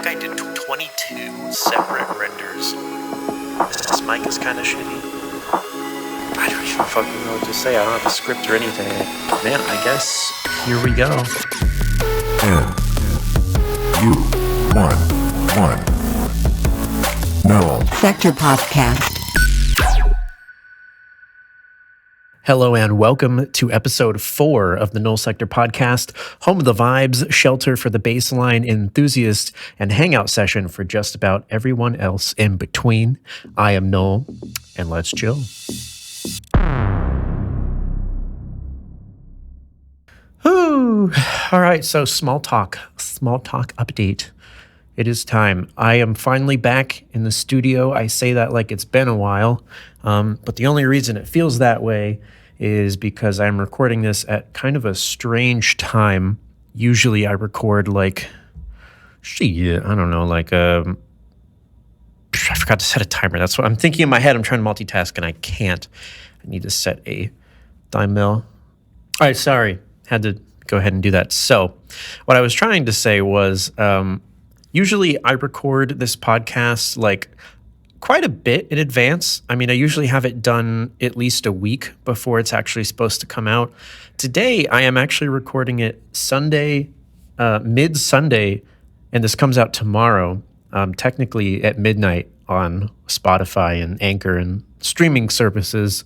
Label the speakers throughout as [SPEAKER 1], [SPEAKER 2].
[SPEAKER 1] think I did 22 separate renders. This mic is kind of shitty. I don't even fucking know what to say. I don't have a script or anything. Man, I guess here we go.
[SPEAKER 2] NU-11 Null
[SPEAKER 3] Sector Podcast.
[SPEAKER 1] Hello and welcome to episode 4 of the Null Sector Podcast, home of the vibes, shelter for the baseline enthusiast, and hangout session for just about everyone else in between. I am Null, and let's chill. Whew. All right, so small talk update. It is time. I am finally back in the studio. I say that like it's been a while, but the only reason it feels that way is because I'm recording this at kind of a strange time. Usually I record I forgot to set a timer. That's what I'm thinking in my head. I'm trying to multitask and I can't. I need to set a time mill. All right, sorry. Had to go ahead and do that. So what I was trying to say was usually I record this podcast like quite a bit in advance. I mean, I usually have it done at least a week before it's actually supposed to come out. Today, I am actually recording it Sunday, mid-Sunday, and this comes out tomorrow, technically at midnight on Spotify and Anchor and streaming services.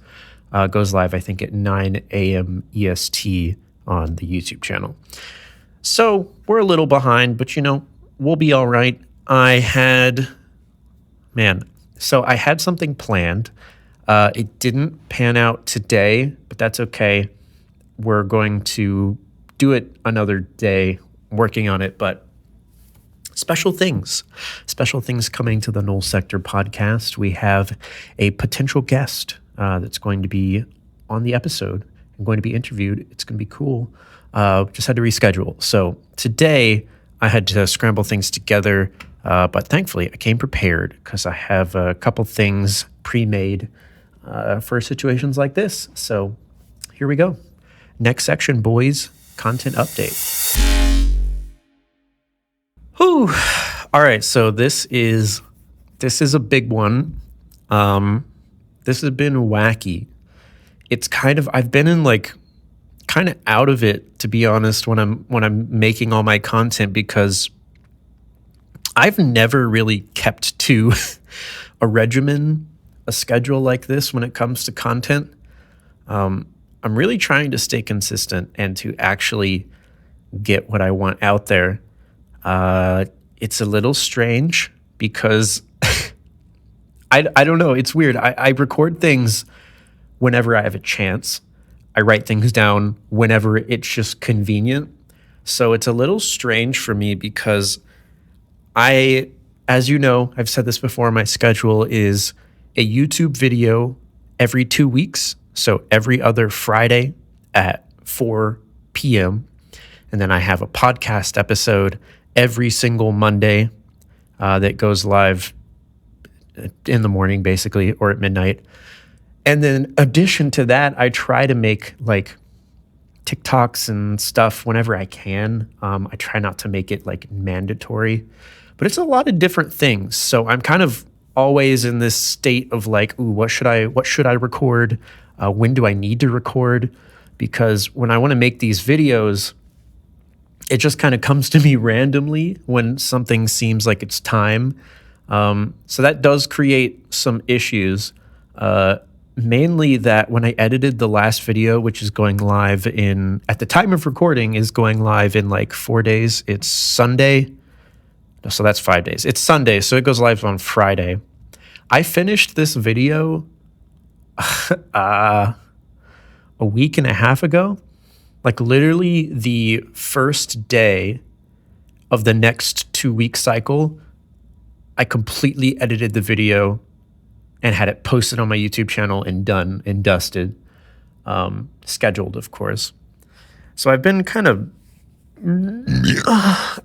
[SPEAKER 1] Goes live, I think, at 9 a.m. EST on the YouTube channel. So we're a little behind, but we'll be all right. I had something planned. It didn't pan out today, but that's okay. We're going to do it another day, working on it, but special things coming to the Null Sector Podcast. We have a potential guest that's going to be on the episode and going to be interviewed. It's going to be cool. Just had to reschedule. So today I had to scramble things together. But thankfully, I came prepared because I have a couple things pre-made for situations like this. So here we go. Next section, boys, content update. Whew. All right, so this is a big one. This has been wacky. It's I've been in kind of out of it, to be honest, when I'm making all my content, because I've never really kept to a regimen, a schedule like this when it comes to content. I'm really trying to stay consistent and to actually get what I want out there. It's a little strange because I don't know. It's weird. I record things whenever I have a chance. I write things down whenever it's just convenient. So it's a little strange for me because as you know, I've said this before, my schedule is a YouTube video every 2 weeks. So every other Friday at 4 p.m. And then I have a podcast episode every single Monday that goes live in the morning, basically, or at midnight. And then in addition to that, I try to make TikToks and stuff whenever I can. I try not to make it mandatory. But it's a lot of different things. So I'm kind of always in this state of what should I record? When do I need to record? Because when I want to make these videos, it just kind of comes to me randomly when something seems like it's time. So that does create some issues. Mainly that when I edited the last video, which is going live at the time of recording, is going live in 4 days. It's Sunday. So that's 5 days. It's Sunday, so it goes live on Friday. I finished this video a week and a half ago. Literally the first day of the next 2-week cycle, I completely edited the video and had it posted on my YouTube channel and done and dusted. Scheduled, of course. So I've been kind of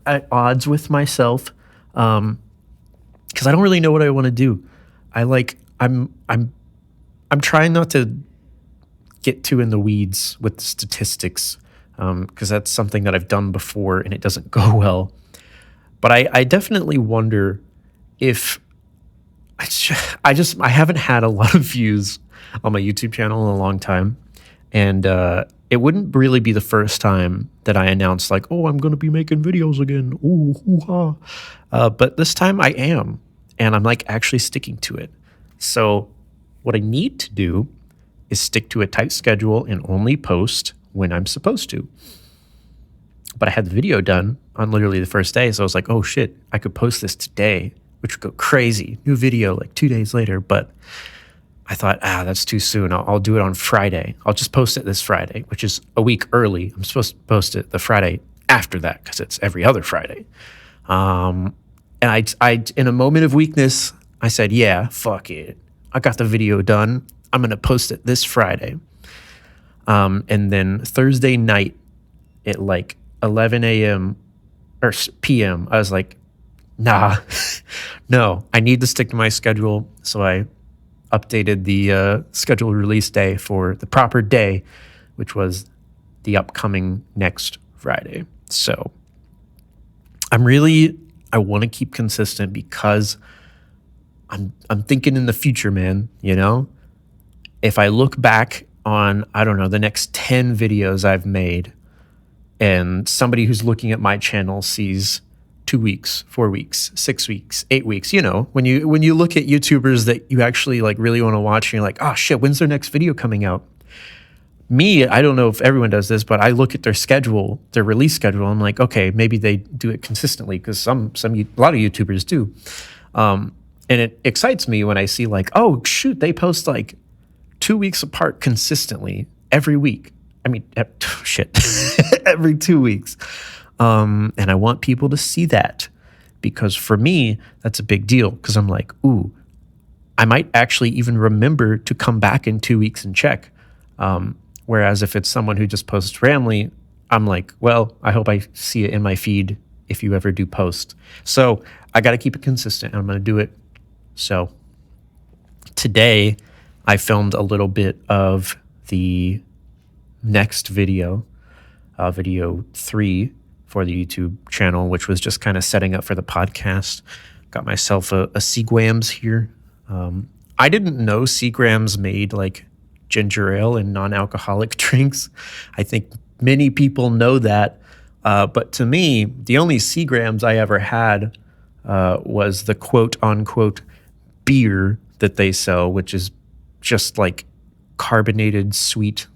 [SPEAKER 1] at odds with myself because I don't really know what I want to do. I'm trying not to get too in the weeds with statistics because that's something that I've done before and it doesn't go well. But I definitely wonder if I haven't had a lot of views on my YouTube channel in a long time, and it wouldn't really be the first time that I announced like, oh, I'm going to be making videos again. Ooh, hoo-ha. But this time I am, and I'm like actually sticking to it. So what I need to do is stick to a tight schedule and only post when I'm supposed to. But I had the video done on literally the first day, so I was like, oh shit, I could post this today, which would go crazy. New video like 2 days later, but I thought, that's too soon. I'll do it on Friday. I'll just post it this Friday, which is a week early. I'm supposed to post it the Friday after that because it's every other Friday. And I, in a moment of weakness, I said, yeah, fuck it. I got the video done. I'm going to post it this Friday. And then Thursday night at like 11 a.m. or p.m., I was like, nah, no, I need to stick to my schedule. So I updated the scheduled release day for the proper day, which was the upcoming next Friday. So I want to keep consistent because I'm thinking in the future, man, you know? If I look back on, I don't know, the next 10 videos I've made, and somebody who's looking at my channel sees 2 weeks, 4 weeks, 6 weeks, 8 weeks, you know, when you look at YouTubers that you actually like really want to watch and you're like, oh shit, when's their next video coming out? Me, I don't know if everyone does this, but I look at their schedule, their release schedule. I'm like, okay, maybe they do it consistently because a lot of YouTubers do. And it excites me when I see like, oh shoot, they post like 2 weeks apart consistently every week. I mean, shit, every 2 weeks. And I want people to see that because for me, that's a big deal because I'm like, ooh, I might actually even remember to come back in 2 weeks and check. Whereas if it's someone who just posts randomly, I'm like, well, I hope I see it in my feed if you ever do post. So I got to keep it consistent and I'm going to do it. So today I filmed a little bit of the next video, video 3 for the YouTube channel, which was just kind of setting up for the podcast. Got myself a Seagram's here. I didn't know Seagram's made like ginger ale and non-alcoholic drinks. I think many people know that. But to me, the only Seagram's I ever had was the quote unquote beer that they sell, which is just like carbonated, sweet,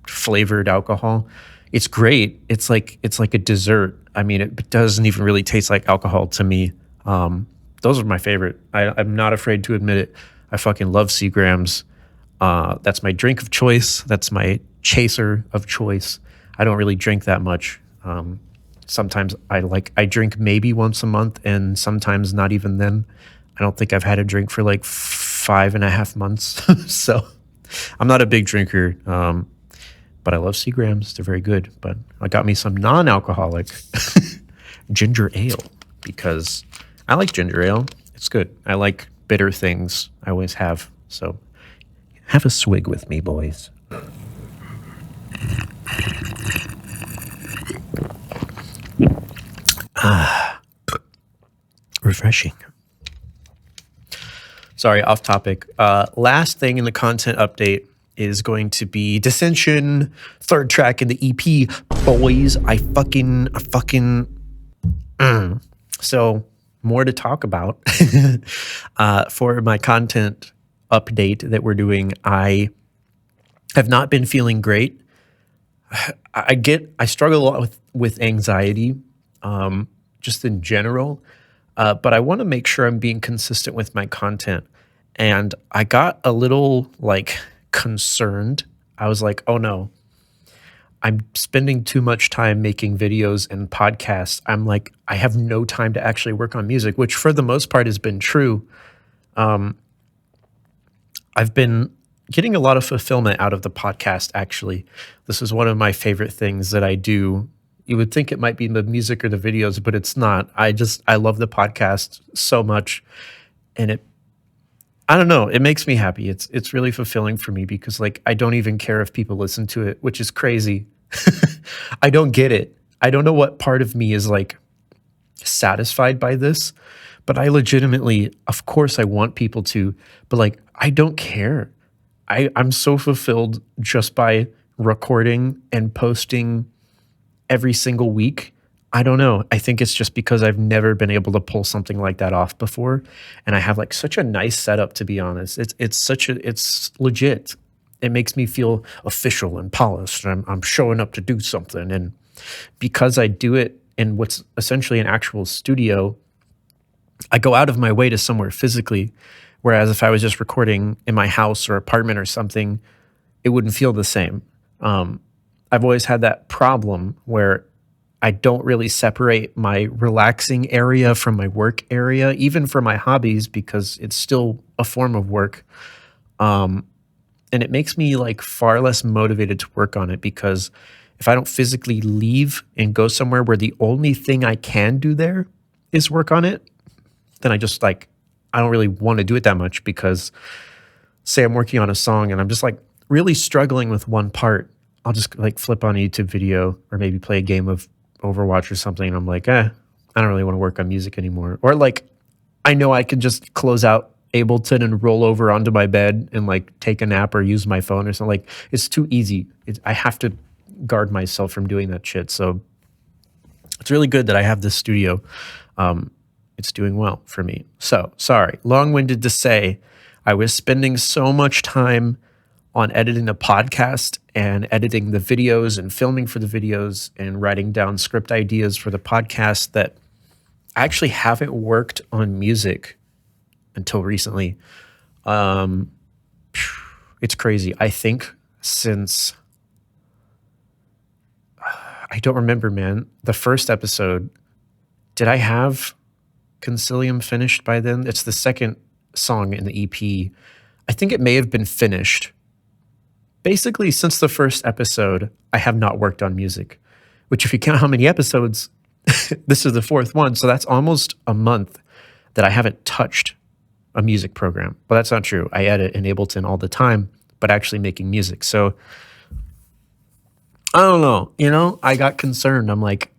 [SPEAKER 1] flavored alcohol. It's great. It's like a dessert. I mean, it doesn't even really taste like alcohol to me. Those are my favorite. I'm not afraid to admit it. I fucking love Seagram's. That's my drink of choice. That's my chaser of choice. I don't really drink that much. Sometimes I drink maybe once a month, and sometimes not even then. I don't think I've had a drink for like 5.5 months. So I'm not a big drinker. But I love Seagram's. They're very good. But I got me some non-alcoholic ginger ale because I like ginger ale. It's good. I like bitter things. I always have. So have a swig with me, boys. Refreshing. Sorry, off topic. Last thing in the content update is going to be Dissension, third track in the EP. Boys, I fucking. So, more to talk about. For my content update that we're doing, I have not been feeling great. I struggle a lot with anxiety, just in general. But I want to make sure I'm being consistent with my content. And I got a little like concerned. I was like, oh no, I'm spending too much time making videos and podcasts. I'm like, I have no time to actually work on music, which for the most part has been true. I've been getting a lot of fulfillment out of the podcast, actually. This is one of my favorite things that I do. You would think it might be the music or the videos, but it's not. I love the podcast so much. And I don't know, it makes me happy. It's really fulfilling for me because like, I don't even care if people listen to it, which is crazy. I don't get it. I don't know what part of me is like, satisfied by this, but I legitimately, of course, I want people to, but like, I don't care. I'm so fulfilled just by recording and posting every single week. I don't know. I think it's just because I've never been able to pull something like that off before. And I have like such a nice setup, to be honest. It's legit. It makes me feel official and polished. I'm showing up to do something. And because I do it in what's essentially an actual studio, I go out of my way to somewhere physically. Whereas if I was just recording in my house or apartment or something, it wouldn't feel the same. I've always had that problem where I don't really separate my relaxing area from my work area, even for my hobbies, because it's still a form of work. And it makes me like far less motivated to work on it, because if I don't physically leave and go somewhere where the only thing I can do there is work on it, then I just like, I don't really want to do it that much, because say I'm working on a song and I'm just like really struggling with one part, I'll just like flip on a YouTube video or maybe play a game of Overwatch or something. And I'm like, I don't really want to work on music anymore. Or like, I know I can just close out Ableton and roll over onto my bed and like take a nap or use my phone or something. Like, it's too easy. I have to guard myself from doing that shit. So it's really good that I have this studio. It's doing well for me. So sorry, long-winded to say, I was spending so much time on editing the podcast and editing the videos and filming for the videos and writing down script ideas for the podcast that I actually haven't worked on music until recently. It's crazy. I think since, I don't remember, man, the first episode, did I have Concilium finished by then? It's the second song in the EP. I think it may have been finished. Basically, since the first episode, I have not worked on music, which if you count how many episodes, this is the fourth one. So that's almost a month that I haven't touched a music program. But that's not true. I edit in Ableton all the time, but actually making music. So I don't know, I got concerned. I'm like,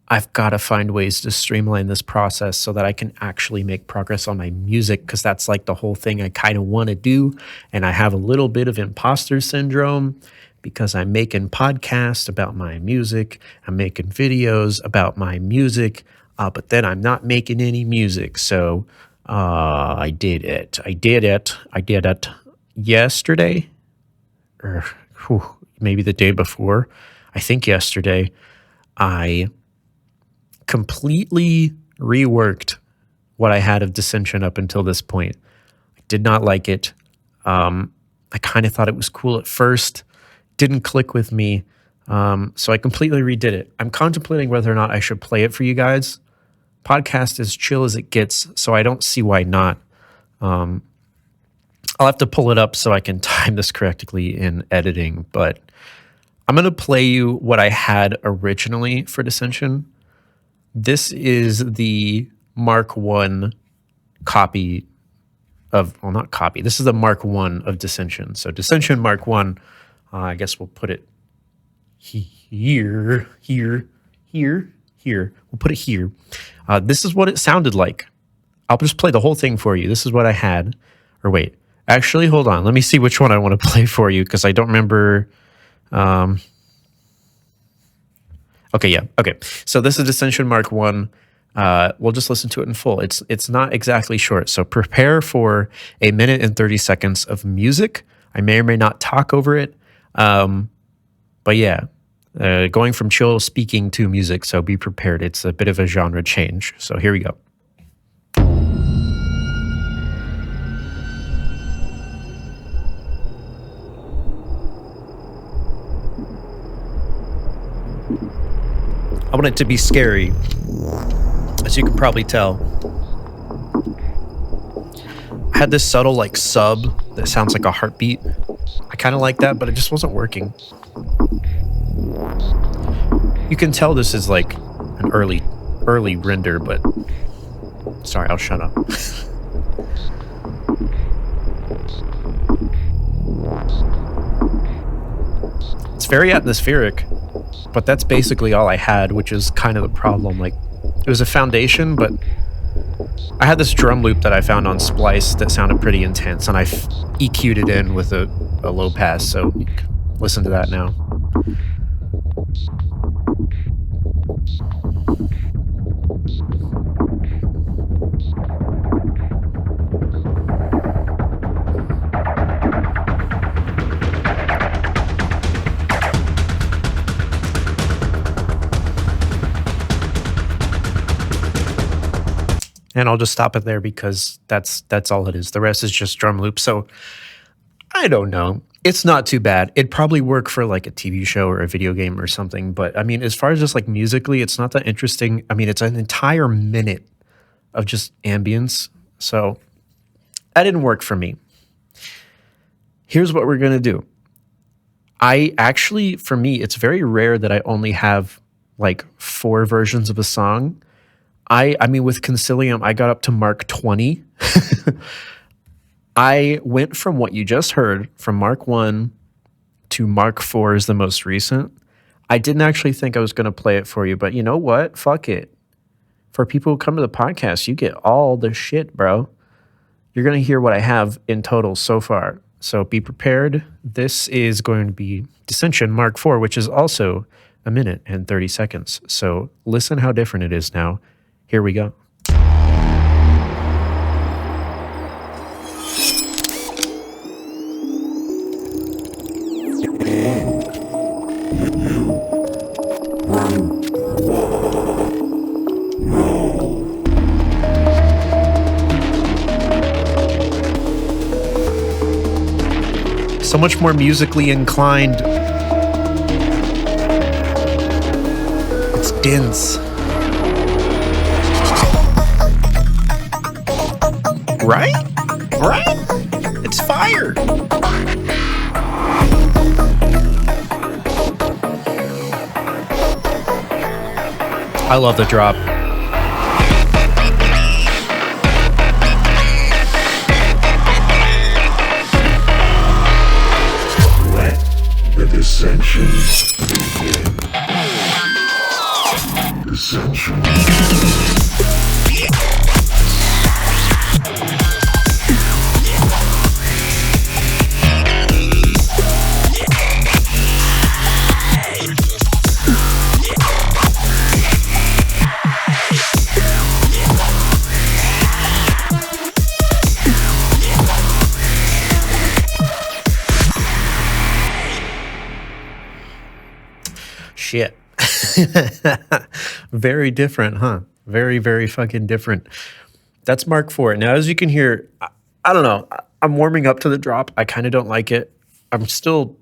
[SPEAKER 1] I've got to find ways to streamline this process so that I can actually make progress on my music, because that's like the whole thing I kind of want to do. And I have a little bit of imposter syndrome because I'm making podcasts about my music. I'm making videos about my music, but then I'm not making any music. So I did it yesterday, or maybe the day before. I think yesterday I completely reworked what I had of Dissension up until this point. I did not like it. I kind of thought it was cool at first, didn't click with me. So I completely redid it. I'm contemplating whether or not I should play it for you guys. Podcast as chill as it gets, so I don't see why not. I'll have to pull it up so I can time this correctly in editing, but I'm going to play you what I had originally for Dissension. This is the Mark 1 copy of, well, not copy. This is the Mark 1 of Dissension. So Dissension Mark 1, I guess we'll put it here. We'll put it here. This is what it sounded like. I'll just play the whole thing for you. This is what I had. Or wait, actually, hold on. Let me see which one I want to play for you, because I don't remember. Okay, yeah. Okay. So this is Dissension Mark 1. We'll just listen to it in full. It's not exactly short. So prepare for 1 minute and 30 seconds of music. I may or may not talk over it. But yeah, going from chill speaking to music. So be prepared. It's a bit of a genre change. So here we go. I want it to be scary, as you can probably tell. I had this subtle like sub that sounds like a heartbeat. I kind of like that, but it just wasn't working. You can tell this is like an early render, but sorry, I'll shut up. It's very atmospheric. But that's basically all I had, which is kind of the problem. Like, It was a foundation, but I had this drum loop that I found on Splice that sounded pretty intense, and I EQ'd it in with a low pass, so you can listen to that now. And I'll just stop it there because that's all it is. The rest is just drum loop. So I don't know. It's not too bad. It'd probably work for like a TV show or a video game or something. But I mean, as far as just like musically, it's not that interesting. I mean, it's an entire minute of just ambience. So that didn't work for me. Here's what we're going to do. I actually, for me, it's very rare that I only have like 4 versions of a song. I mean, with Concilium, I got up to Mark 20. I went from what you just heard, from Mark 1 to Mark 4 is the most recent. I didn't actually think I was going to play it for you, but you know what? Fuck it. For people who come to the podcast, you get all the shit, bro. You're going to hear what I have in total so far. So be prepared. This is going to be Dissension Mark 4, which is also a minute and 30 seconds. So listen how different it is now. Here we go. So much more musically inclined. It's dense. Right? Right? It's fire. I love the drop.
[SPEAKER 2] Let the dissension begin. Dissension.
[SPEAKER 1] Shit. Very different, huh? Very, very fucking different. That's Mark 4. Now, as you can hear, I don't know. I'm warming up to the drop. I kind of don't like it. I'm still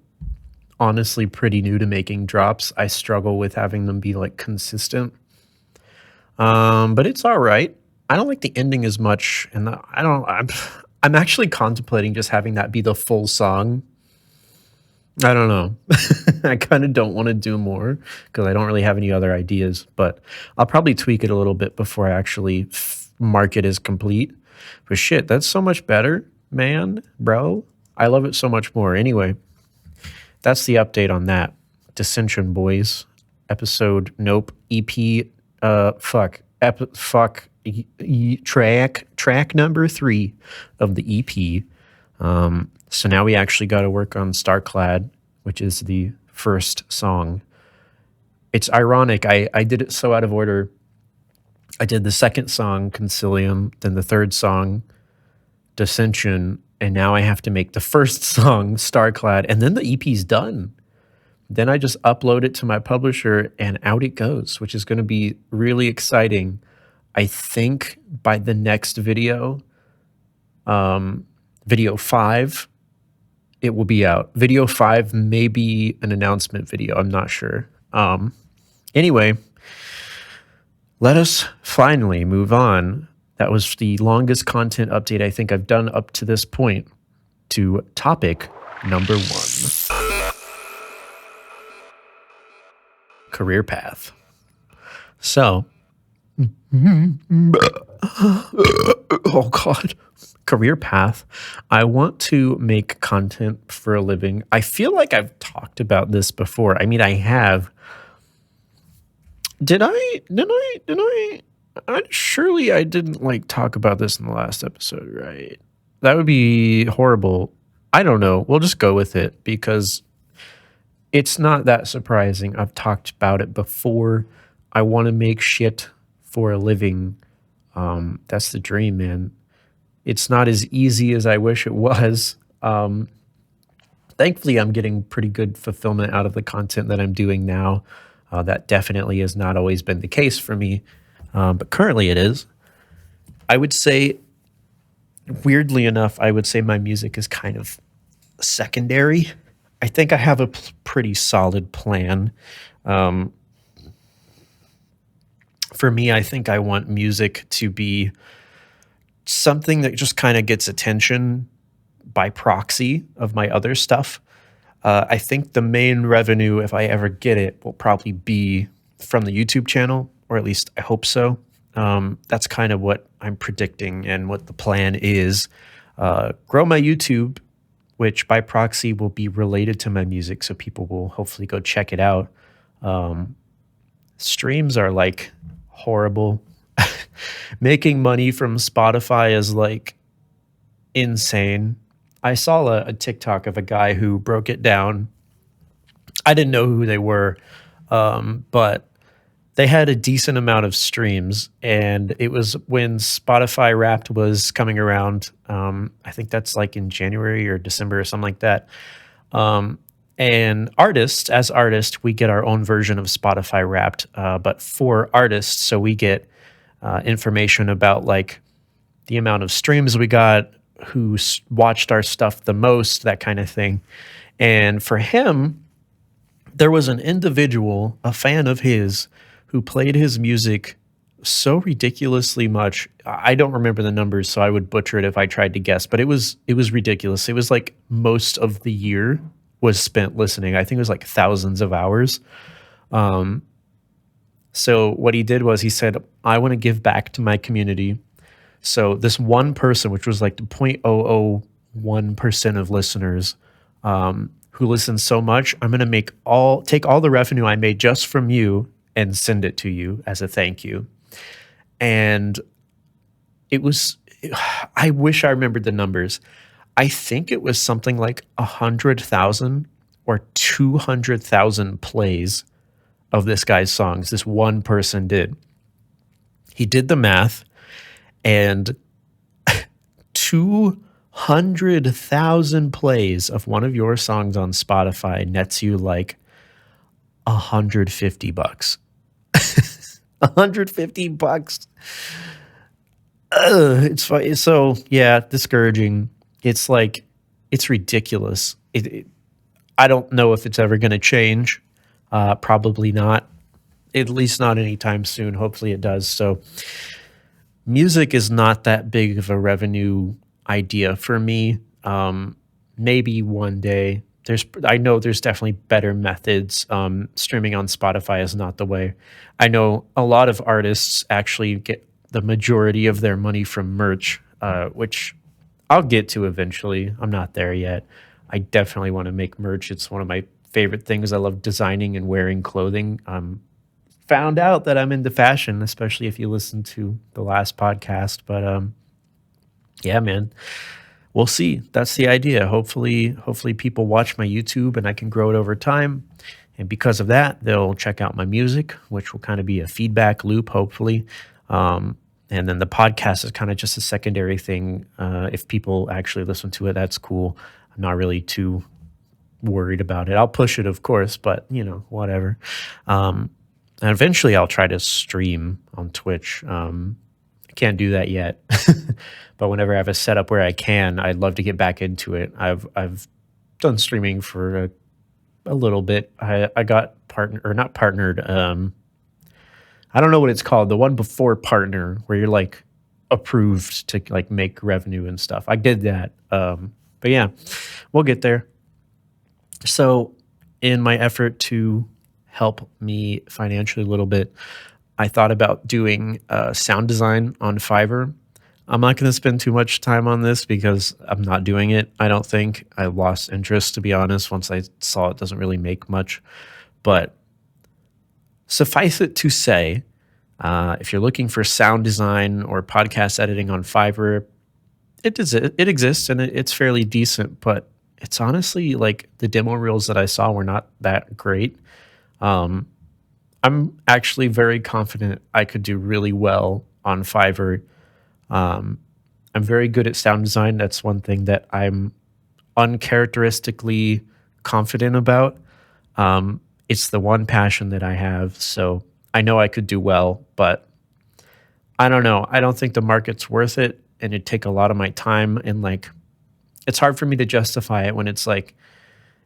[SPEAKER 1] honestly pretty new to making drops. I struggle with having them be like consistent. But it's all right. I don't like the ending as much, and I'm actually contemplating just having that be the full song. I don't know. I kind of don't want to do more because I don't really have any other ideas, but I'll probably tweak it a little bit before I actually mark it as complete. But shit, that's so much better, man, bro. I love it so much more. Anyway, that's the update on that. Dissension, boys. Episode, nope. EP, track number 3 of the EP. So now we actually got to work on Starclad, which is the first song. It's ironic. I did it so out of order. I did the second song, Concilium, then the third song, Dissension, and now I have to make the first song, Starclad, and then the EP's done. Then I just upload it to my publisher, and out it goes, which is going to be really exciting. I think by the next video, video 5, it will be out. Video 5 may be an announcement video. I'm not sure. Anyway, let us finally move on. That was the longest content update I think I've done up to this point, to topic number 1. Career path. So, oh God. Career path. I want to make content for a living. I feel like I've talked about this before. I mean, I have. Did I Surely I didn't like talk about this in the last episode, right? That would be horrible. I don't know. We'll just go with it because it's not that surprising. I've talked about it before. I want to make shit for a living. That's the dream, man. It's not as easy as I wish it was. Thankfully, I'm getting pretty good fulfillment out of the content that I'm doing now. That definitely has not always been the case for me, but currently it is. I would say, weirdly enough, I would say my music is kind of secondary. I think I have a pretty solid plan. Um, for me, I think I want music to be something that just kind of gets attention by proxy of my other stuff. I think the main revenue, if I ever get it, will probably be from the YouTube channel, or at least I hope so. That's kind of what I'm predicting and what the plan is. Grow my YouTube, which by proxy will be related to my music, so people will hopefully go check it out. Streams are like horrible. Making money from Spotify is like insane. I saw a TikTok of a guy who broke it down. I didn't know who they were, but they had a decent amount of streams, and it was when Spotify Wrapped was coming around. I think that's like in January or December or something like that. And as artists, we get our own version of Spotify Wrapped, but for artists, so we get information about like the amount of streams we got, who watched our stuff the most, that kind of thing. And for him, there was an individual, a fan of his, who played his music so ridiculously much. I don't remember the numbers, so I would butcher it if I tried to guess, but it was ridiculous. It was like most of the year was spent listening. I think it was like thousands of hours. So what he did was he said, I want to give back to my community. So this one person, which was like the 0.001% of listeners, who listen so much, I'm going to take all the revenue I made just from you and send it to you as a thank you. And it was, I wish I remembered the numbers. I think it was something like 100,000 or 200,000 plays of this guy's songs. This one person did. He did the math, and 200,000 plays of one of your songs on Spotify nets you like $150. $150. It's fine. So yeah, discouraging. It's like, it's ridiculous. I don't know if it's ever going to change. Probably not. At least not anytime soon. Hopefully it does. So music is not that big of a revenue idea for me. Maybe one day. I know there's definitely better methods. Streaming on Spotify is not the way. I know a lot of artists actually get the majority of their money from merch, which I'll get to eventually. I'm not there yet. I definitely want to make merch. It's one of my favorite things. I love designing and wearing clothing. Found out that I'm into fashion, especially if you listen to the last podcast. But yeah, man, we'll see. That's the idea. Hopefully people watch my YouTube and I can grow it over time. And because of that, they'll check out my music, which will kind of be a feedback loop, hopefully. And then the podcast is kind of just a secondary thing. If people actually listen to it, that's cool. I'm not really too worried about it. I'll push it, of course, but whatever. And eventually I'll try to stream on Twitch. I can't do that yet, but whenever I have a setup where I can, I'd love to get back into it. I've done streaming for a little bit. I got not partnered. I don't know what it's called. The one before partner, where you're like approved to like make revenue and stuff. I did that. But yeah, we'll get there. So in my effort to help me financially a little bit, I thought about doing sound design on Fiverr. I'm not going to spend too much time on this because I'm not doing it. I don't think. I lost interest, to be honest, once I saw it doesn't really make much. But suffice it to say, If you're looking for sound design or podcast editing on Fiverr, it exists and it's fairly decent, but it's honestly like the demo reels that I saw were not that great. Um, I'm actually very confident I could do really well on Fiverr. Um, I'm very good at sound design. That's one thing that I'm uncharacteristically confident about. It's the one passion that I have. So I know I could do well, but I don't know. I don't think the market's worth it. And it'd take a lot of my time. And like, it's hard for me to justify it when it's like,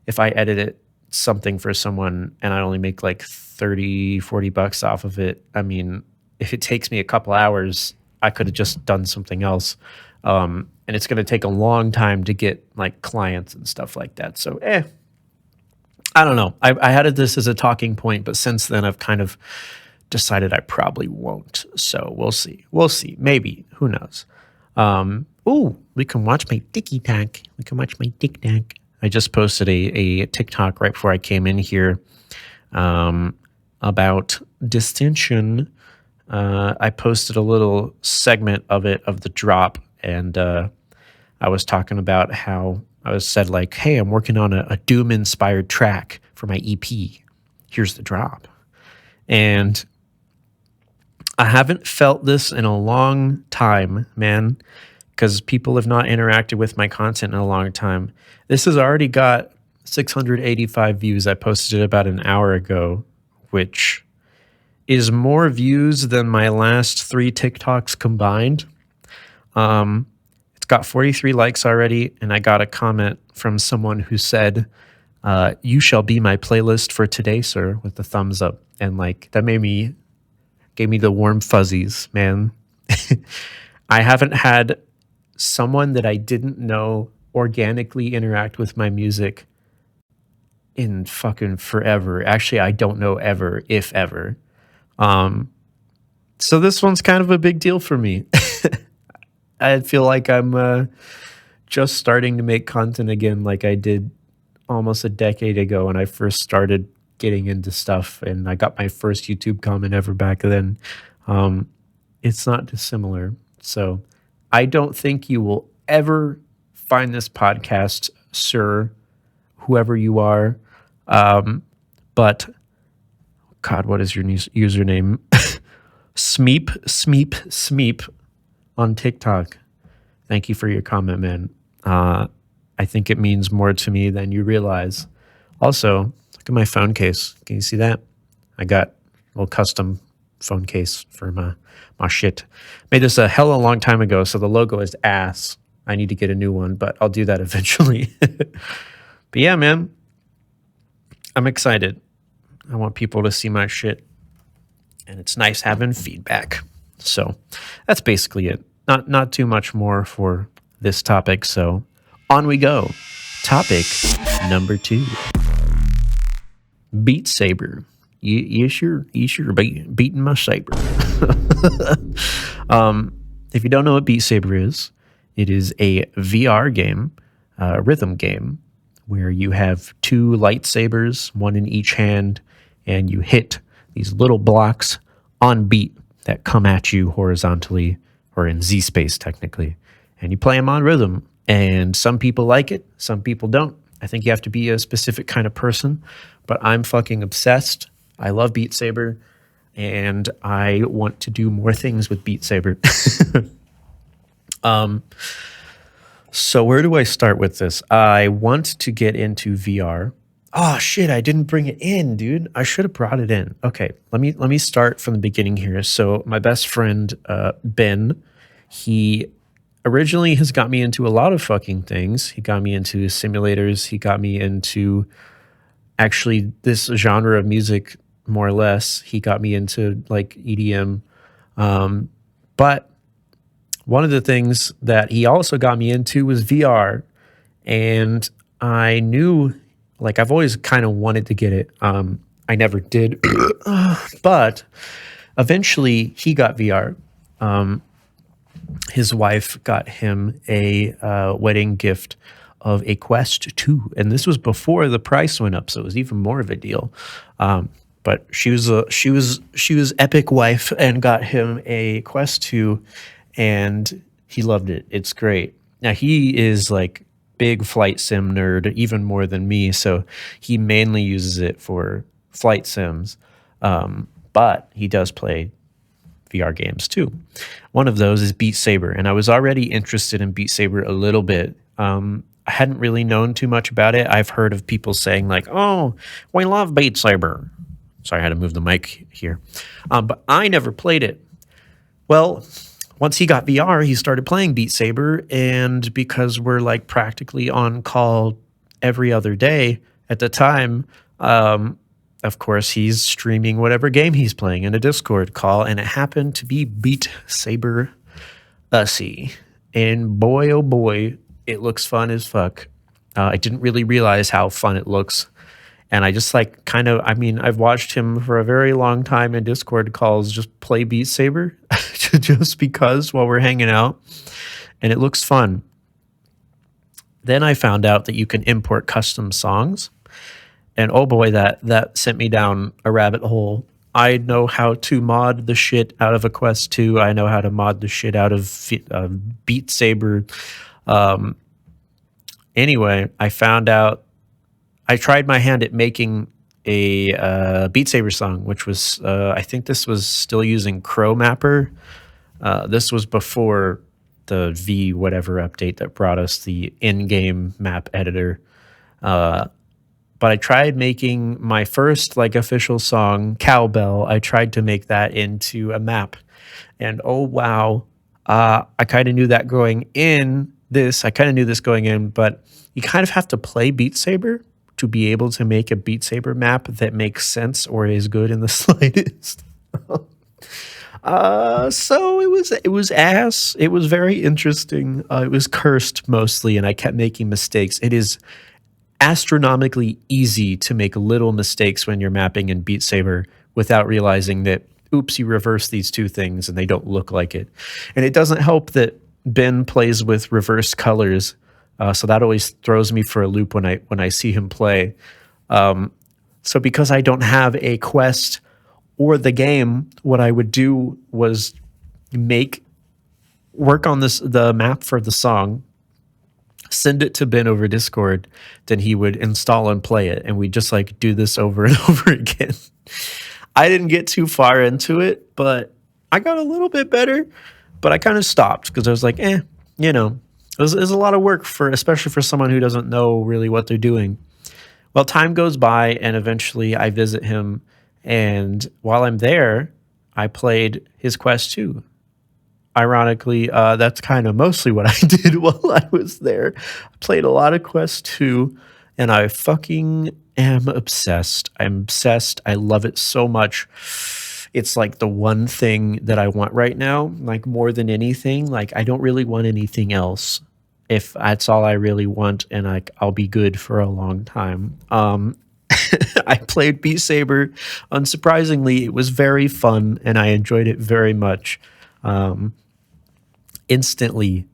[SPEAKER 1] if I edit it something for someone and I only make like 30, 40 bucks off of it. I mean, if it takes me a couple hours, I could have just done something else. And it's going to take a long time to get like clients and stuff like that. So, I don't know. I had this as a talking point, but since then I've kind of decided I probably won't. So we'll see. We'll see. Maybe. Who knows? Oh, we can watch my ticky tack. We can watch my tic tac. I just posted a TikTok right before I came in here about distension. I posted a little segment of it, of the drop, and I was talking about how I was said like, hey, I'm working on a Doom-inspired track for my EP. Here's the drop. And I haven't felt this in a long time, man, because people have not interacted with my content in a long time. This has already got 685 views. I posted it about an hour ago, which is more views than my last 3 TikToks combined. It's got 43 likes already, and I got a comment from someone who said, you shall be my playlist for today, sir, with the thumbs up. And like, that gave me the warm fuzzies, man. I haven't had someone that I didn't know organically interact with my music in fucking forever. Actually, I don't know ever, if ever. So this one's kind of a big deal for me. I feel like I'm just starting to make content again like I did almost a decade ago when I first started getting into stuff, and I got my first YouTube comment ever back then. It's not dissimilar. So I don't think you will ever find this podcast, sir, whoever you are. But God, what is your username? Smeep on TikTok. Thank you for your comment, man. I think it means more to me than you realize. Also, look at my phone case. Can you see that? I got a little custom phone case for my shit. Made this a hell of a long time ago, so the logo is ass. I need to get a new one, but I'll do that eventually. But yeah, man, I'm excited. I want people to see my shit, and it's nice having feedback. So that's basically it. Not too much more for this topic. So on we go. Topic number 2. Beat Saber. You sure beating my saber. If you don't know what Beat Saber is, it is a VR game, a rhythm game, where you have 2 lightsabers, one in each hand, and you hit these little blocks on beat that come at you horizontally, or in Z space technically, and you play them on rhythm. And some people like it, some people don't. I think you have to be a specific kind of person, but I'm fucking obsessed. I love Beat Saber, and I want to do more things with Beat Saber. So where do I start with this? I want to get into VR. Oh shit, I didn't bring it in, dude. I should have brought it in. Okay, let me start from the beginning here. So my best friend, Ben, he originally has got me into a lot of fucking things. He got me into simulators. He got me into actually this genre of music, more or less. He got me into like EDM. But one of the things that he also got me into was VR. And I knew, like, I've always kind of wanted to get it. I never did. But eventually he got VR. His wife got him a wedding gift of a Quest 2. And this was before the price went up, so it was even more of a deal. But she was epic wife and got him a Quest 2, and he loved it. It's great. Now he is like big flight sim nerd, even more than me, so he mainly uses it for flight sims. But he does play VR games too. One of those is Beat Saber, and I was already interested in Beat Saber a little bit. I hadn't really known too much about it. I've heard of people saying like, "Oh, we love Beat Saber." Sorry, I had to move the mic here, but I never played it. Well, once he got VR, he started playing Beat Saber, and because we're like practically on call every other day at the time, of course, he's streaming whatever game he's playing in a Discord call, and it happened to be Beat Saber Ussy. And boy, oh boy, it looks fun as fuck. I didn't really realize how fun it looks. And I just like kind of, I mean, I've watched him for a very long time in Discord calls just play Beat Saber just because while we're hanging out. And it looks fun. Then I found out that you can import custom songs. And oh boy, that sent me down a rabbit hole. I know how to mod the shit out of a Quest 2. I know how to mod the shit out of Beat Saber. Anyway, I found out, I tried my hand at making a Beat Saber song, which was, I think this was still using Crow Mapper. This was before the V whatever update that brought us the in-game map editor. But I tried making my first like official song, Cowbell. I tried to make that into a map. And oh, wow. I kind of knew that going in this. I kind of knew this going in, but you kind of have to play Beat Saber to be able to make a Beat Saber map that makes sense or is good in the slightest. So it was ass. It was very interesting. It was cursed mostly, and I kept making mistakes. It is astronomically easy to make little mistakes when you're mapping in Beat Saber without realizing that, oops, you reverse these two things and they don't look like it. And it doesn't help that Ben plays with reversed colors, so that always throws me for a loop when I see him play. So because I don't have a quest or the game, what I would do was work on the map for the song, send it to Ben over Discord, then he would install and play it, and we just like do this over and over again. I didn't get too far into it, but I got a little bit better, but I kind of stopped because I was like, you know, it was a lot of work especially for someone who doesn't know really what they're doing. Well, time goes by, and eventually I visit him, and while I'm there, I played his Quest 2. Ironically, that's kind of mostly what I did while I was there. I played a lot of Quest 2, and I fucking am obsessed. I'm obsessed. I love it so much. It's like the one thing that I want right now, like more than anything. Like I don't really want anything else. If that's all I really want, and I'll be good for a long time. I played Beat Saber. Unsurprisingly, it was very fun, and I enjoyed it very much. Instantly,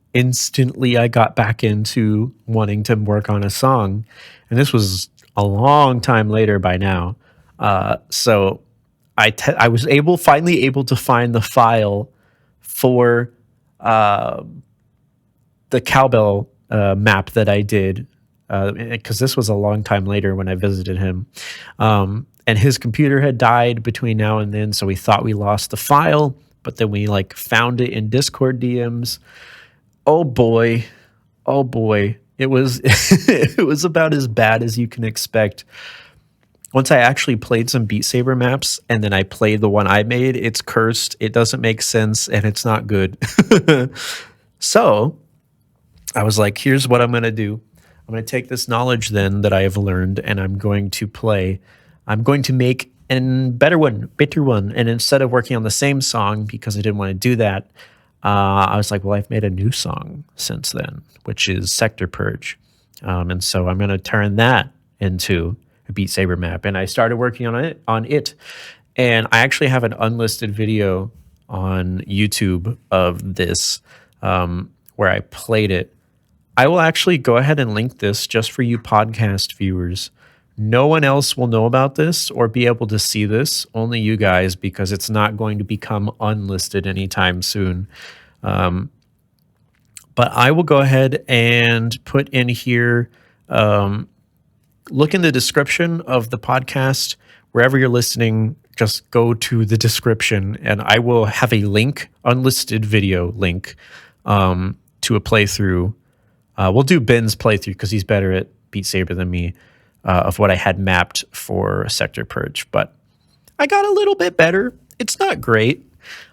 [SPEAKER 1] I got back into wanting to work on a song, and this was a long time later by now. So I was finally able to find the file for the cowbell map that I did, because this was a long time later when I visited him. And his computer had died between now and then, so we thought we lost the file, but then we like found it in Discord DMs. Oh boy. It was it was about as bad as you can expect. Once I actually played some Beat Saber maps and then I played the one I made, it's cursed, it doesn't make sense, and it's not good. So I was like, here's what I'm going to do. I'm going to take this knowledge then that I have learned, and I'm going to make a better one. And instead of working on the same song, because I didn't want to do that, I was like, well, I've made a new song since then, which is Sector Purge. And so I'm going to turn that into a Beat Saber map. And I started working on it. And I actually have an unlisted video on YouTube of this, where I played it. I will actually go ahead and link this just for you podcast viewers. No one else will know about this or be able to see this, only you guys, because it's not going to become unlisted anytime soon. But I will go ahead and put in here, look in the description of the podcast, wherever you're listening, just go to the description and I will have a link, unlisted video link, to a playthrough. We'll do Ben's playthrough because he's better at Beat Saber than me, of what I had mapped for Sector Purge. But I got a little bit better. It's not great.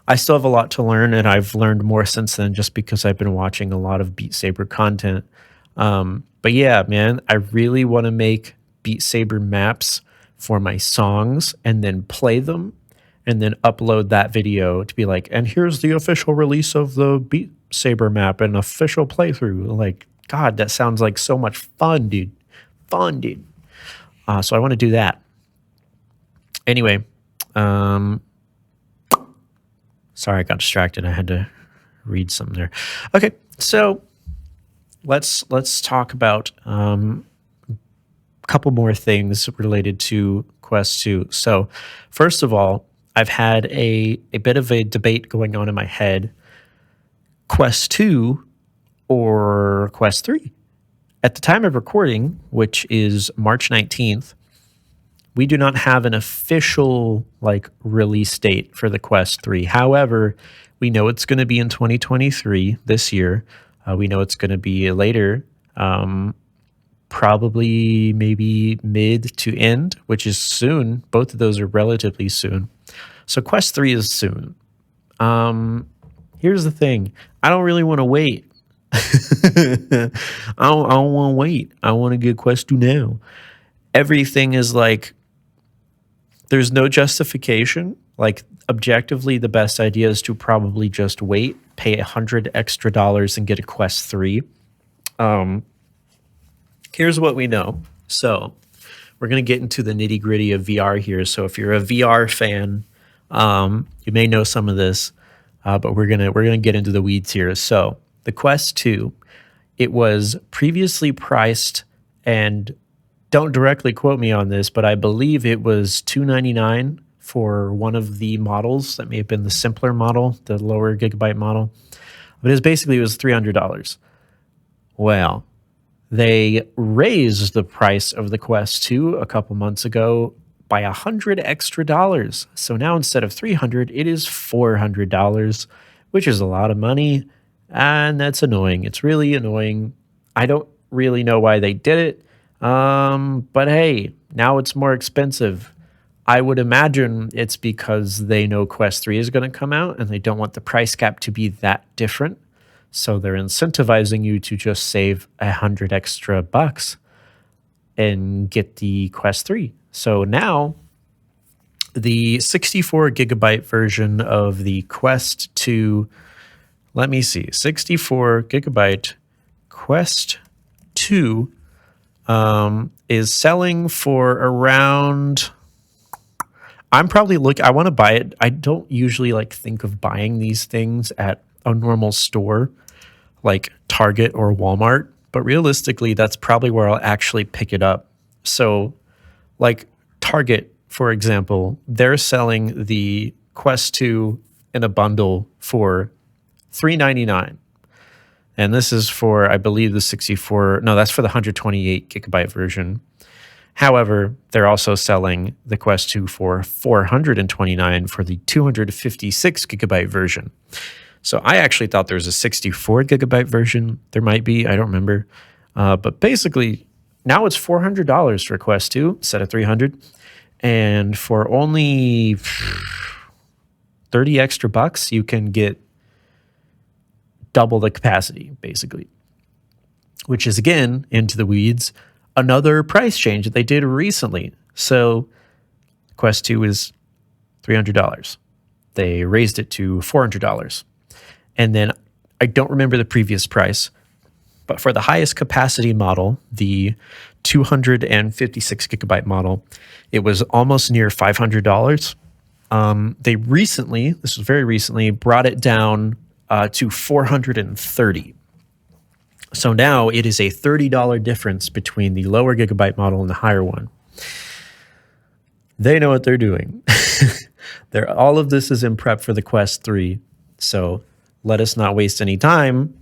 [SPEAKER 1] I still have a lot to learn, and I've learned more since then just because I've been watching a lot of Beat Saber content. But yeah, man, I really want to make Beat Saber maps for my songs and then play them and then upload that video to be like, and here's the official release of the Beat Saber map and official playthrough. Like, God, that sounds like so much fun, dude. Fun, dude. So I want to do that. Anyway, sorry, I got distracted. I had to read something there. Okay, so let's talk about a couple more things related to Quest 2. So first of all, I've had a bit of a debate going on in my head. Quest 2 or Quest 3? At the time of recording, which is March 19th, we do not have an official release date for the Quest 3. However, we know it's going to be in 2023 this year. We know it's going to be later, probably maybe mid to end, which is soon. Both of those are relatively soon. So Quest 3 is soon. Here's the thing. I don't really want to wait. I don't want to wait. I want to get Quest 2 now. Everything is there's no justification. Objectively, the best idea is to probably just wait, pay $100 extra and get a Quest 3. Here's what we know. So we're going to get into the nitty gritty of VR here. So if you're a VR fan, you may know some of this, but we're gonna get into the weeds here. So the Quest 2, it was previously priced, and don't directly quote me on this, but I believe it was $299 for one of the models. That may have been the simpler model, the lower gigabyte model. But it was $300. Well, they raised the price of the Quest 2 a couple months ago by $100 extra. So now instead of $300, it is $400, which is a lot of money. And that's annoying. It's really annoying. I don't really know why they did it. But hey, now it's more expensive. I would imagine it's because they know Quest 3 is going to come out and they don't want the price cap to be that different. So they're incentivizing you to just save $100 extra and get the Quest 3. So now the 64 gigabyte version of the Quest 2, let me see, 64 gigabyte Quest 2 is selling for around, I want to buy it. I don't usually think of buying these things at a normal store like Target or Walmart, but realistically, that's probably where I'll actually pick it up. So Target, for example, they're selling the Quest 2 in a bundle for $399. And this is for, I believe, the 64. No, that's for the 128 gigabyte version. However, they're also selling the Quest 2 for $429 for the 256 gigabyte version. So I actually thought there was a 64 gigabyte version. There might be, I don't remember. But basically, now it's $400 for Quest 2 instead of $300. And for only 30 extra bucks, you can get double the capacity, basically. Which is, again, into the weeds, another price change that they did recently. So Quest 2 is $300. They raised it to $400. And then I don't remember the previous price, but for the highest capacity model, the 256 gigabyte model, it was almost near $500. They recently, this was very recently, brought it down to $430. So now it is a $30 difference between the lower gigabyte model and the higher one. They know what they're doing. All of this is in prep for the Quest 3. So let us not waste any time.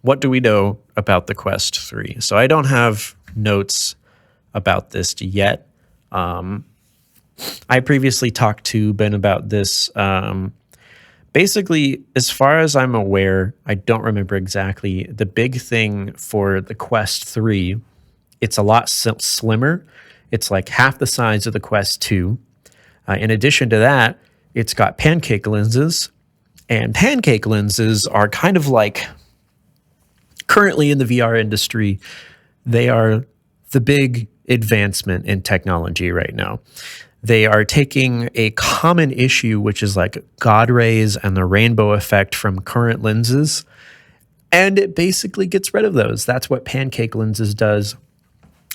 [SPEAKER 1] What do we know about the Quest 3? So I don't have notes about this yet. I previously talked to Ben about this. Basically, as far as I'm aware, I don't remember exactly. The big thing for the Quest 3, it's a lot slimmer. It's like half the size of the Quest 2. In addition to that, it's got pancake lenses. And pancake lenses are kind of like, currently in the VR industry, they are the big advancement in technology right now. They are taking a common issue, which is like God rays and the rainbow effect from current lenses, and it basically gets rid of those. That's what pancake lenses does.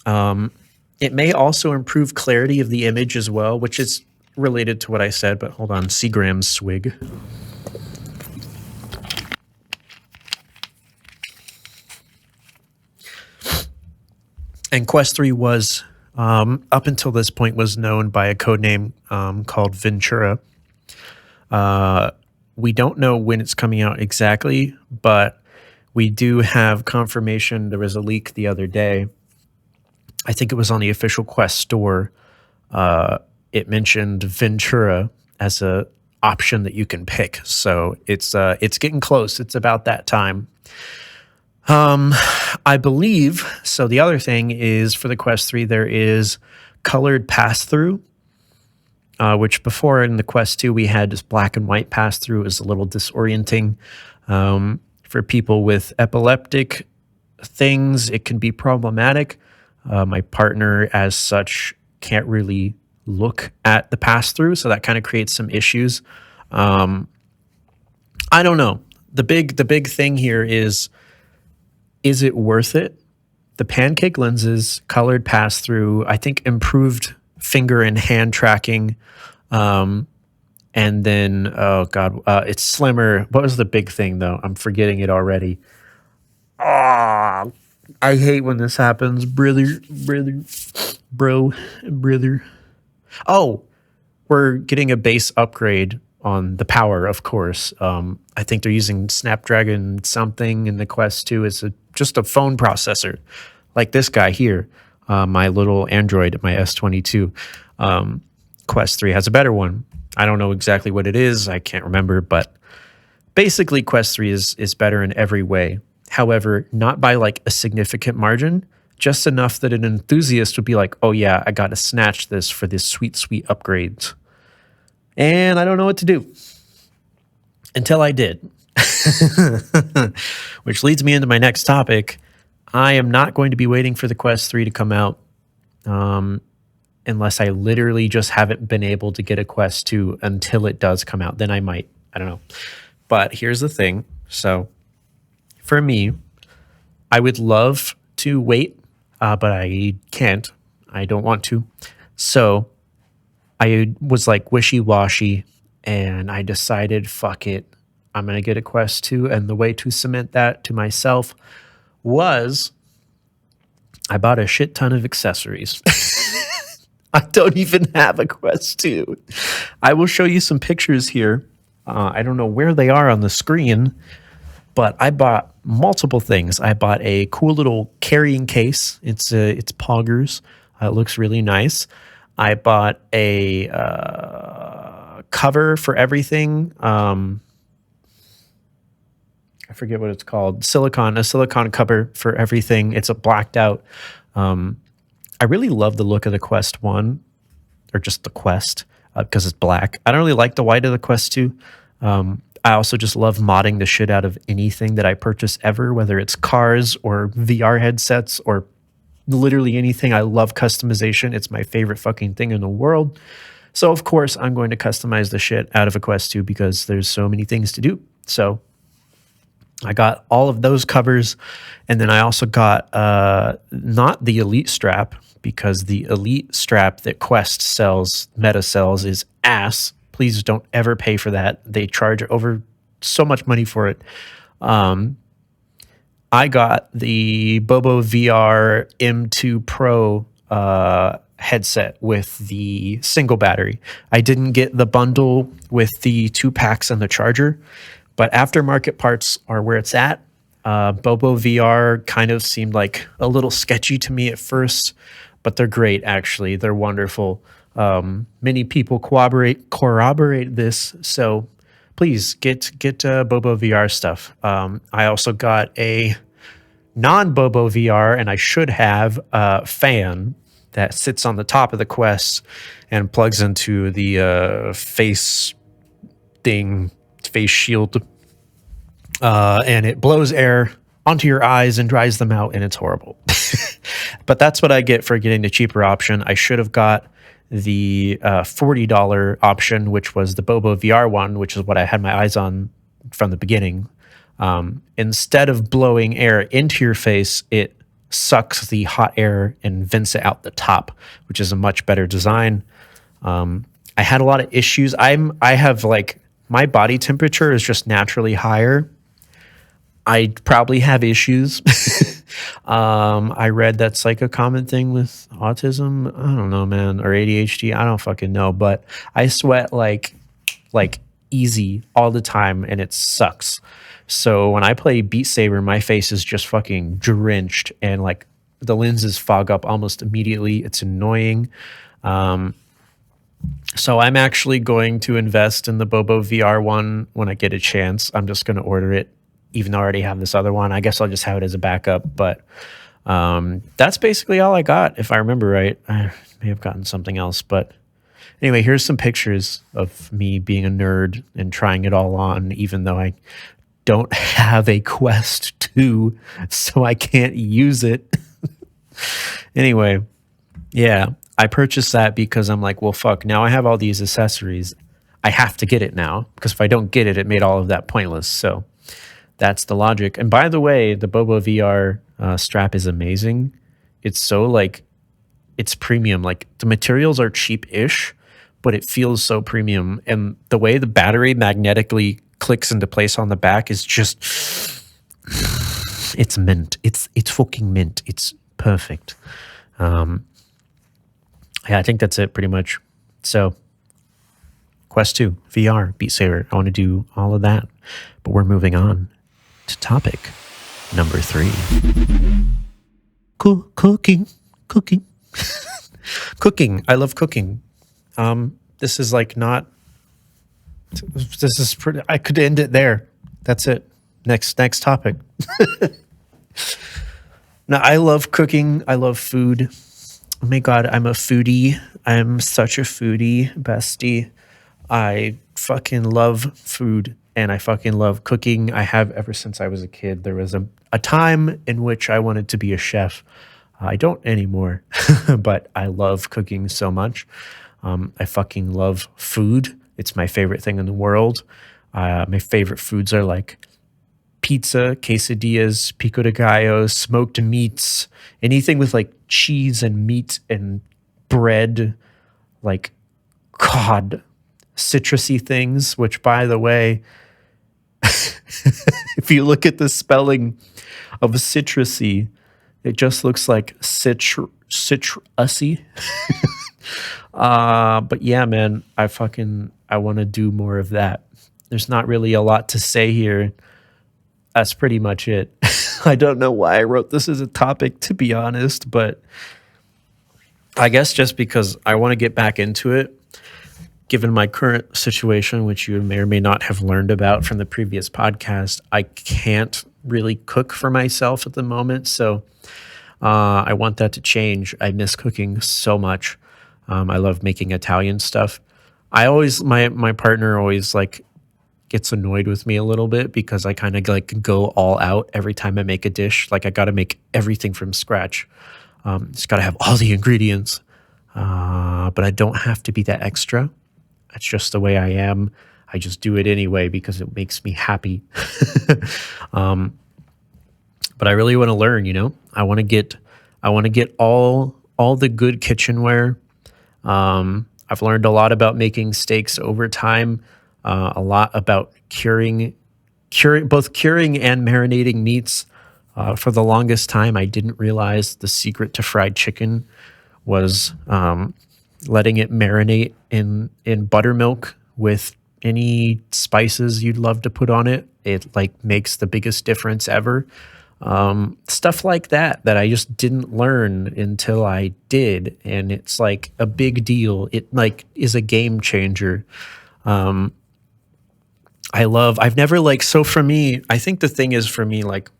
[SPEAKER 1] It may also improve clarity of the image as well, which is related to what I said, but hold on, Seagram's swig. And Quest 3 was, up until this point, was known by a code name called Ventura. We don't know when it's coming out exactly, but we do have confirmation. There was a leak the other day. I think it was on the official Quest store. It mentioned Ventura as a option that you can pick. So it's getting close. It's about that time. I believe, so the other thing is for the Quest 3, there is colored pass-through, which before in the Quest 2, we had just black and white pass-through. It was a little disorienting. For people with epileptic things, it can be problematic. My partner, as such, can't really look at the pass-through, so that kind of creates some issues. I don't know. The big thing here is it worth it? The pancake lenses, colored pass-through, I think improved finger and hand tracking. And then, oh God, it's slimmer. What was the big thing though? I'm forgetting it already. Ah, I hate when this happens. Brother. Oh, we're getting a base upgrade on the power, of course. I think they're using Snapdragon something in the Quest 2. It's just a phone processor, like this guy here, my little Android, my S22. Quest 3 has a better one. I don't know exactly what it is. I can't remember, but basically Quest 3 is better in every way. However, not by like a significant margin, just enough that an enthusiast would be like, oh yeah, I got to snatch this for this sweet, sweet upgrades. And I don't know what to do until I did. Which leads me into my next topic. I am not going to be waiting for the Quest 3 to come out unless I literally just haven't been able to get a Quest 2 until it does come out. Then I might. I don't know. But here's the thing. So for me, I would love to wait, but I can't. I don't want to. So I was like wishy-washy, and I decided, fuck it. I'm going to get a Quest 2, and the way to cement that to myself was I bought a shit ton of accessories. I don't even have a Quest 2. I will show you some pictures here. I don't know where they are on the screen, but I bought multiple things. I bought a cool little carrying case. It's Poggers. It looks really nice. I bought a cover for everything. I forget what it's called. A silicone cover for everything. It's a blacked out. I really love the look of the Quest 1, or just the Quest, because it's black. I don't really like the white of the Quest 2. I also just love modding the shit out of anything that I purchase ever, whether it's cars or VR headsets or literally anything. I love customization. It's my favorite fucking thing in the world. So of course I'm going to customize the shit out of a Quest 2 because there's so many things to do. So I got all of those covers, and then I also got not the Elite strap, because the Elite strap that Quest sells, Meta sells, is ass. Please don't ever pay for that. They charge over so much money for it. I got the Bobo VR M2 Pro headset with the single battery. I didn't get the bundle with the 2 packs and the charger, but aftermarket parts are where it's at. Bobo VR kind of seemed like a little sketchy to me at first, but they're great, actually. They're wonderful. Many people corroborate this, so please get Bobo VR stuff. I also got a non-Bobo VR, and I should have a fan that sits on the top of the Quest and plugs into the face shield, and it blows air onto your eyes and dries them out, and it's horrible. But that's what I get for getting the cheaper option. I should have got the $40 option, which was the Bobo VR one, which is what I had my eyes on from the beginning. Instead of blowing air into your face, it sucks the hot air and vents it out the top, which is a much better design. I had a lot of issues. I have like, my body temperature is just naturally higher. I probably have issues. I read that's like a common thing with autism. I don't know, man, or ADHD. I don't fucking know, but I sweat like easy all the time, and it sucks. So when I play Beat Saber, my face is just fucking drenched, and like the lenses fog up almost immediately. It's annoying. So I'm actually going to invest in the Bobo VR one when I get a chance. I'm just going to order it, even though I already have this other one. I guess I'll just have it as a backup. But that's basically all I got, if I remember right. I may have gotten something else. But anyway, here's some pictures of me being a nerd and trying it all on, even though I don't have a Quest 2, so I can't use it. Anyway, yeah, I purchased that because I'm like, well, fuck, now I have all these accessories. I have to get it now, because if I don't get it, it made all of that pointless. So that's the logic. And by the way, the Bobo VR strap is amazing. It's so like, it's premium. Like the materials are cheap-ish, but it feels so premium. And the way the battery magnetically clicks into place on the back is just, it's mint. It's fucking mint. It's perfect. Yeah, I think that's it pretty much. So Quest 2, VR, Beat Saber. I want to do all of that, but we're moving on to topic number 3. Cooking. Cooking. I love cooking. This is like not, this is pretty, I could end it there. That's it. Next topic. Now, I love cooking. I love food. Oh my God, I'm a foodie. I'm such a foodie, bestie. I fucking love food, and I fucking love cooking. I have ever since I was a kid. There was a time in which I wanted to be a chef. I don't anymore, but I love cooking so much. I fucking love food. It's my favorite thing in the world. My favorite foods are like pizza, quesadillas, pico de gallo, smoked meats, anything with like cheese and meat and bread, like cod, citrusy things, which by the way, if you look at the spelling of citrusy, it just looks like citrusy. But yeah, man, I want to do more of that. There's not really a lot to say here. That's pretty much it. I don't know why I wrote this as a topic, to be honest, but I guess just because I want to get back into it, given my current situation, which you may or may not have learned about from the previous podcast. I can't really cook for myself at the moment, so I want that to change. I miss cooking so much. I love making Italian stuff. My partner always like gets annoyed with me a little bit because I kind of like go all out every time I make a dish. Like I got to make everything from scratch. Just got to have all the ingredients, but I don't have to be that extra. That's just the way I am. I just do it anyway because it makes me happy. But I really want to learn, you know. I want to get all the good kitchenware. I've learned a lot about making steaks over time. A lot about curing and marinating meats. For the longest time, I didn't realize the secret to fried chicken was letting it marinate in buttermilk with any spices you'd love to put on it. It like makes the biggest difference ever. Stuff like that I just didn't learn until I did, and it's like a big deal. It like is a game changer. I've never like, so for me, I think the thing is for me, like,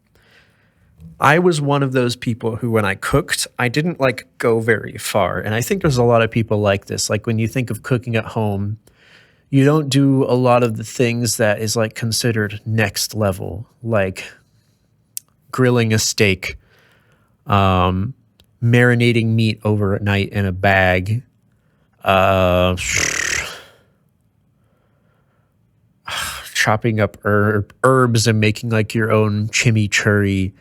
[SPEAKER 1] I was one of those people who, when I cooked, I didn't like go very far. And I think there's a lot of people like this. Like when you think of cooking at home, you don't do a lot of the things that is like considered next level, like grilling a steak, marinating meat overnight in a bag, chopping up herbs and making like your own chimichurri,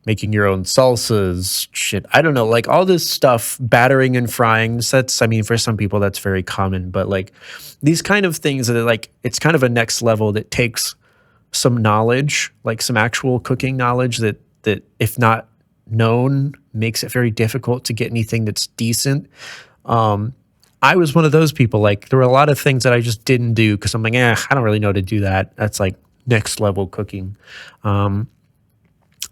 [SPEAKER 1] making your own salsas, shit. I don't know, like all this stuff, battering and frying. That's, I mean, for some people that's very common, but like these kind of things that are like, it's kind of a next level that takes some knowledge, like some actual cooking knowledge that if not known, makes it very difficult to get anything that's decent. I was one of those people. Like there were a lot of things that I just didn't do because I'm like, I don't really know how to do that. That's like next level cooking.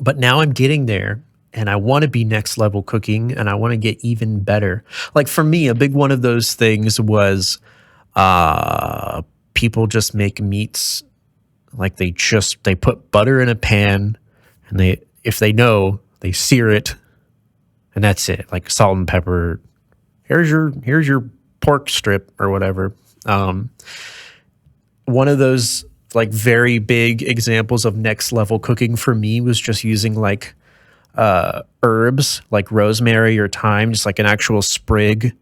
[SPEAKER 1] But now I'm getting there, and I want to be next level cooking, and I want to get even better. Like for me, a big one of those things was people just make meats. Like they put butter in a pan, and if they know, they sear it, and that's it. Like salt and pepper. Here's your pork strip or whatever. One of those like very big examples of next level cooking for me was just using like herbs like rosemary or thyme, just like an actual sprig,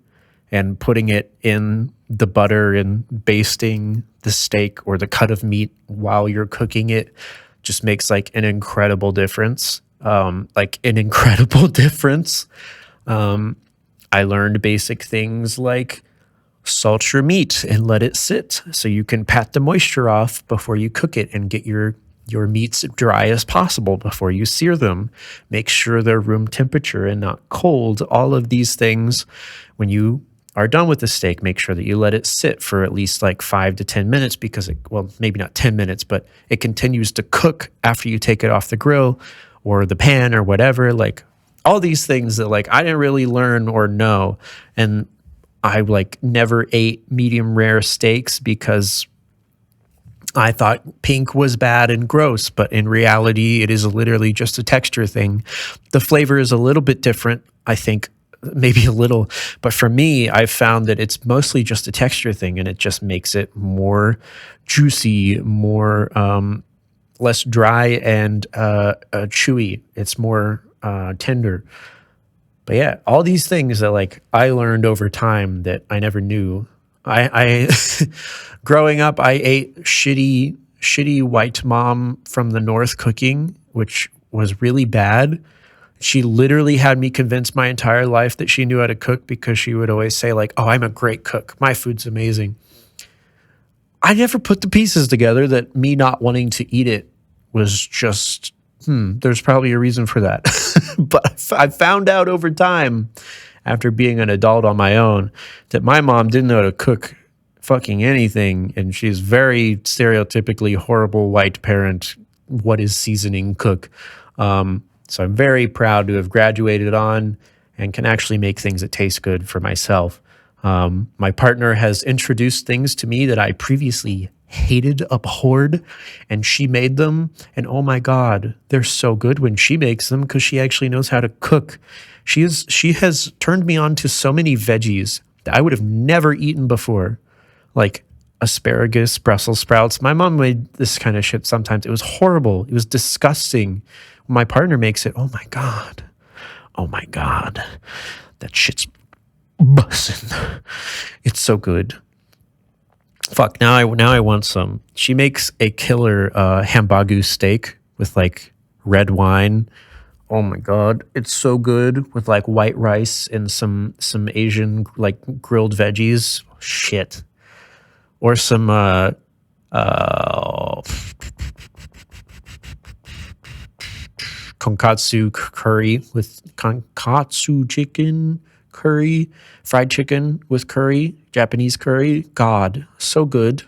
[SPEAKER 1] and putting it in the butter and basting the steak or the cut of meat while you're cooking it. Just makes like an incredible difference. I learned basic things like salt your meat and let it sit so you can pat the moisture off before you cook it and get your meats dry as possible before you sear them. Make sure they're room temperature and not cold. All of these things, when you are done with the steak, make sure that you let it sit for at least like 5 to 10 minutes because well, maybe not 10 minutes, but it continues to cook after you take it off the grill or the pan or whatever. Like all these things that like I didn't really learn or know. And I like never ate medium rare steaks because I thought pink was bad and gross, but in reality, it is literally just a texture thing. The flavor is a little bit different, I think, maybe a little, but for me, I've found that it's mostly just a texture thing, and it just makes it more juicy, more less dry and chewy. It's more tender. But yeah, all these things that like I learned over time that I never knew. I growing up, I ate shitty white mom from the north cooking, which was really bad. She literally had me convinced my entire life that she knew how to cook because she would always say like, "Oh, I'm a great cook. My food's amazing." I never put the pieces together that me not wanting to eat it was just there's probably a reason for that. But I found out over time, after being an adult on my own, that my mom didn't know how to cook fucking anything. And she's very stereotypically horrible white parent, what is seasoning cook. So I'm very proud to have graduated on and can actually make things that taste good for myself. My partner has introduced things to me that I previously hated, abhorred, and she made them, and oh my god, they're so good when she makes them because she actually knows how to cook. She has turned me on to so many veggies that I would have never eaten before, like asparagus, Brussels sprouts. My mom made this kind of shit sometimes. It was horrible. It was disgusting. When my partner makes it, oh my god, that shit's bussin'. It's so good. Fuck, now I want some. She makes a killer hambagu steak with like red wine. Oh my god, it's so good with like white rice and some Asian like grilled veggies. Shit. Or some tonkatsu curry with kankatsu chicken curry, fried chicken with curry, Japanese curry. God, so good.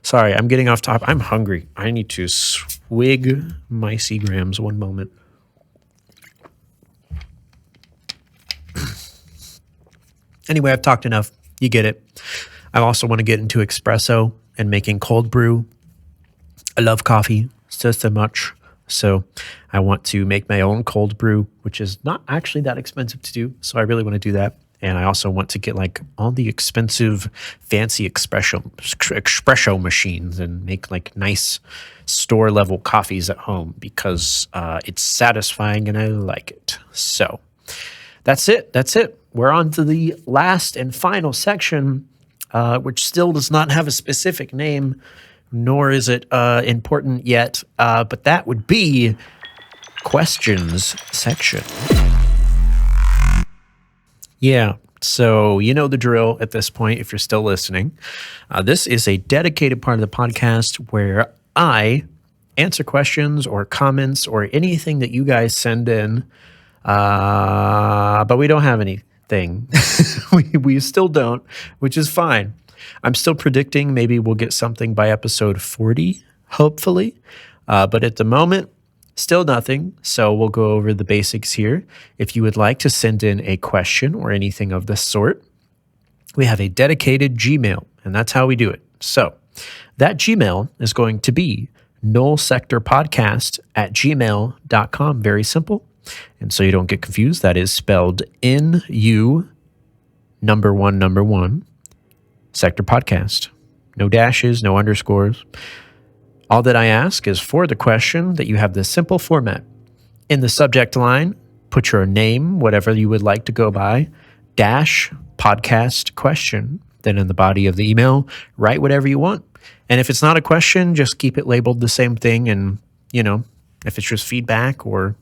[SPEAKER 1] Sorry, I'm getting off top. I'm hungry. I need to swig my Seagrams. One moment. Anyway, I've talked enough. You get it. I also want to get into espresso and making cold brew. I love coffee so much. So I want to make my own cold brew, which is not actually that expensive to do. So I really want to do that. And I also want to get like all the expensive, fancy espresso machines and make like nice store level coffees at home because it's satisfying and I like it. So that's it. That's it. We're on to the last and final section, which still does not have a specific name, nor is it important yet. But that would be questions section. Yeah, so you know the drill at this point if you're still listening. This is a dedicated part of the podcast where I answer questions or comments or anything that you guys send in, but we don't have anything. we still don't, which is fine. I'm still predicting maybe we'll get something by episode 40, hopefully, but at the moment, still nothing, so we'll go over the basics here. If you would like to send in a question or anything of this sort, we have a dedicated Gmail, and that's how we do it. So that Gmail is going to be nullsectorpodcast@gmail.com. Very simple. And so you don't get confused, that is spelled NU number one, Sector Podcast. No dashes, no underscores. All that I ask is for the question that you have this simple format. In the subject line, put your name, whatever you would like to go by, dash podcast question. Then in the body of the email, write whatever you want. And if it's not a question, just keep it labeled the same thing. And, you know, if it's just feedback or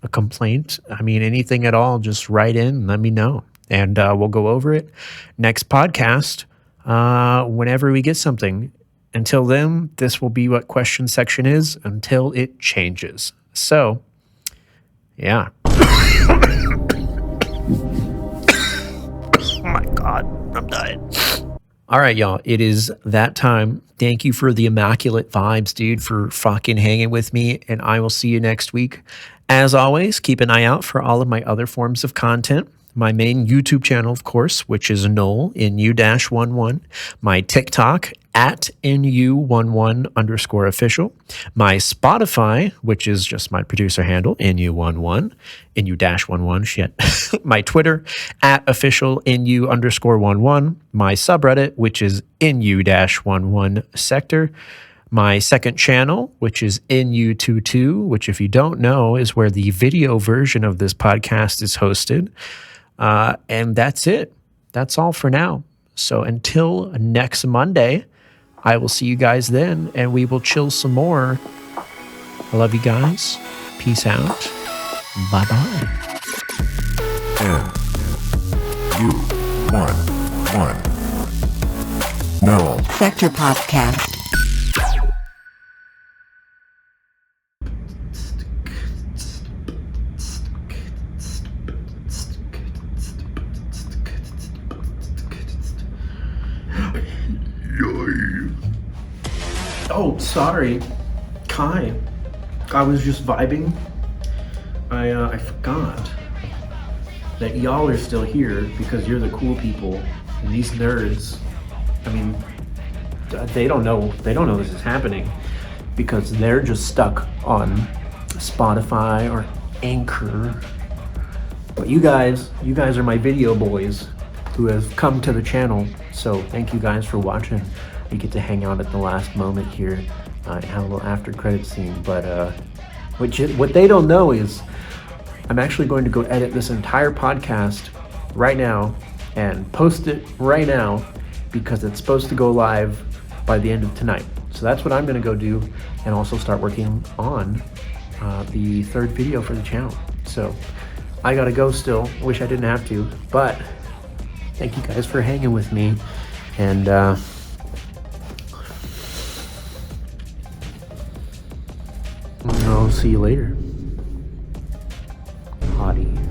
[SPEAKER 1] a complaint, I mean, anything at all, just write in and let me know. And we'll go over it next podcast whenever we get something. Until then, this will be what question section is until it changes. So, yeah. Oh my God, I'm dying. All right, y'all, it is that time. Thank you for the immaculate vibes, dude, for fucking hanging with me, and I will see you next week. As always, keep an eye out for all of my other forms of content. My main YouTube channel, of course, which is Null, NU-11. My TikTok, at NU11_official. My Spotify, which is just my producer handle, NU11, NU-11, shit. My Twitter, at official NU_11. My subreddit, which is NU-11 sector. My second channel, which is NU22, which if you don't know is where the video version of this podcast is hosted. And that's it. That's all for now. So until next Monday, I will see you guys then, and we will chill some more. I love you guys. Peace out. Bye-bye.
[SPEAKER 2] NU-11. No.
[SPEAKER 3] Sector Podcast.
[SPEAKER 1] Oh, sorry. Kai. I was just vibing. I forgot that y'all are still here because you're the cool people. And these nerds, I mean, they don't know this is happening because they're just stuck on Spotify or Anchor. But you guys are my video boys who have come to the channel. So thank you guys for watching. We get to hang out at the last moment here and have a little after credit scene. But what they don't know is I'm actually going to go edit this entire podcast right now and post it right now because it's supposed to go live by the end of tonight. So that's what I'm going to go do and also start working on the third video for the channel. So I got to go still. Wish I didn't have to, but thank you guys for hanging with me. And I'll see you later. Hottie.